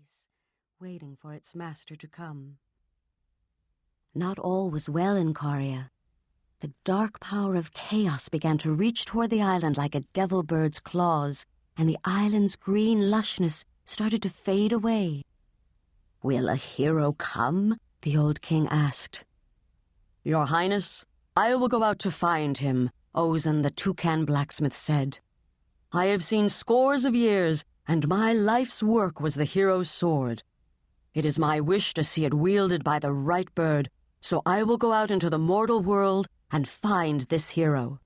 place, waiting for its master to come. Not all was well in Caria. The dark power of chaos began to reach toward the island like a devil bird's claws, and the island's green lushness started to fade away. "Will a hero come?" the old king asked. "Your Highness, I will go out to find him," Ozan the toucan blacksmith said. "I have seen scores of years, and my life's work was the hero's sword. It is my wish to see it wielded by the right bird, so I will go out into the mortal world and find this hero."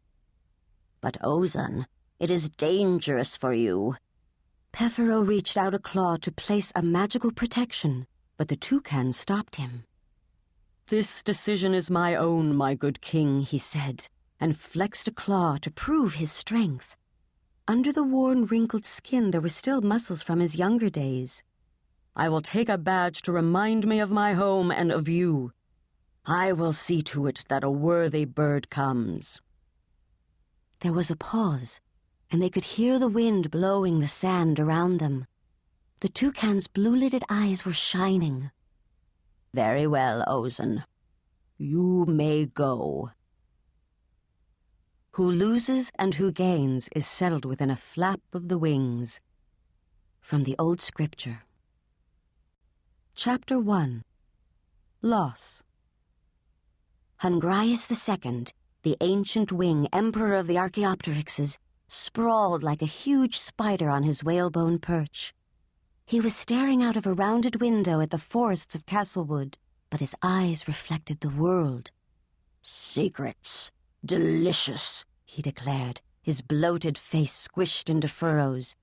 "But Ozan, it is dangerous for you." Pefero reached out a claw to place a magical protection, but the toucan stopped him. "This decision is my own, my good king," he said, and flexed a claw to prove his strength. Under the worn, wrinkled skin there were still muscles from his younger days. "I will take a badge to remind me of my home and of you. I will see to it that a worthy bird comes." There was a pause, and they could hear the wind blowing the sand around them. The toucan's blue-lidded eyes were shining. "Very well, Ozan. You may go." Who loses and who gains is settled within a flap of the wings. From the Old Scripture. Chapter 1. Loss. Hungrius II, the ancient wing emperor of the archaeopteryxes, sprawled like a huge spider on his whalebone perch. He was staring out of a rounded window at the forests of Castlewood, but his eyes reflected the world. "Secrets. Delicious," he declared, his bloated face squished into furrows.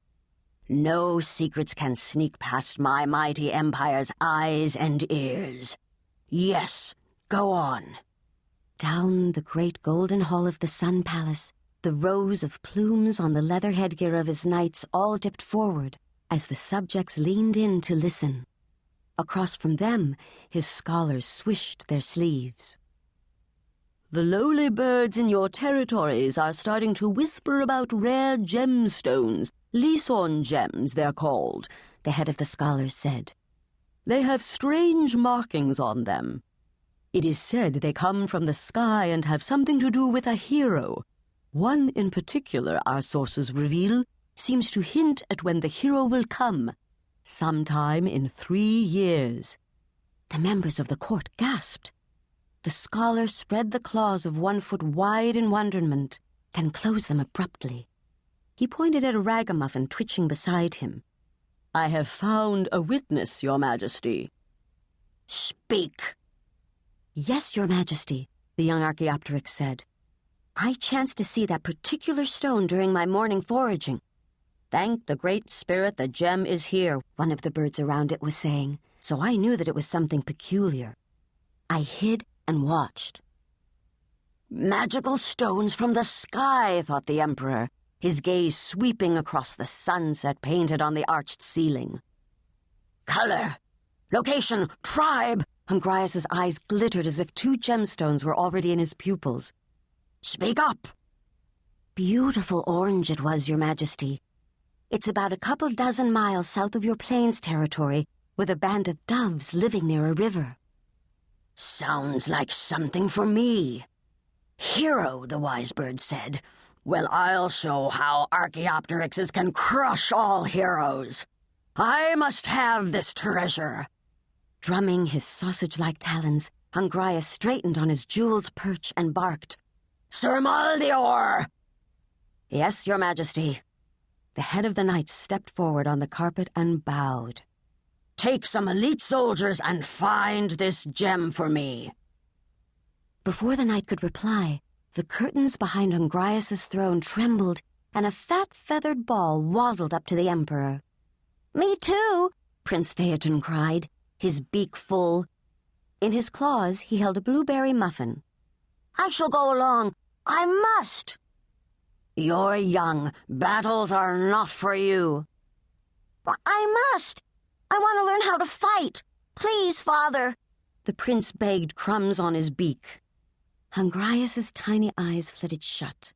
"No secrets can sneak past my mighty empire's eyes and ears. Yes, go on." Down the great golden hall of the Sun Palace, the rows of plumes on the leather headgear of his knights all dipped forward as the subjects leaned in to listen. Across from them, his scholars swished their sleeves. "The lowly birds in your territories are starting to whisper about rare gemstones, Lyson gems they're called," the head of the scholars said. "They have strange markings on them. It is said they come from the sky and have something to do with a hero. One in particular, our sources reveal, seems to hint at when the hero will come, sometime in 3 years. The members of the court gasped. The scholar spread the claws of 1 foot wide in wonderment, then closed them abruptly. He pointed at a ragamuffin twitching beside him. "I have found a witness, Your Majesty." "Speak." "Yes, Your Majesty," the young archaeopteryx said. "I chanced to see that particular stone during my morning foraging." "Thank the Great Spirit the gem is here," one of the birds around it was saying, "so I knew that it was something peculiar. I hid and watched." "Magical stones from the sky," thought the Emperor, his gaze sweeping across the sunset painted on the arched ceiling. "Color, location, tribe!" Hungrius' eyes glittered as if 2 gemstones were already in his pupils. "Speak up!" "Beautiful orange it was, Your Majesty. It's about a couple dozen miles south of your plains territory, with a band of doves living near a river." "Sounds like something for me." "Hero," the wise bird said. "Well, I'll show how archaeopteryxes can crush all heroes. I must have this treasure." Drumming his sausage-like talons, Hungrius straightened on his jeweled perch and barked, "Sir Maldeor!" "Yes, Your Majesty." The head of the knights stepped forward on the carpet and bowed. "Take some elite soldiers and find this gem for me." Before the knight could reply, the curtains behind Hungrius' throne trembled, and a fat feathered ball waddled up to the Emperor. "Me too," Prince Phaeton cried, his beak full. In his claws he held a blueberry muffin. "I shall go along. I must." "You're young. Battles are not for you." "But I must. I want to learn how to fight. Please, Father." The prince begged, crumbs on his beak. Hungrius' tiny eyes flitted shut.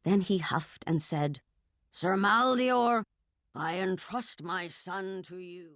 Then he huffed and said, "Sir Maldeor, I entrust my son to you."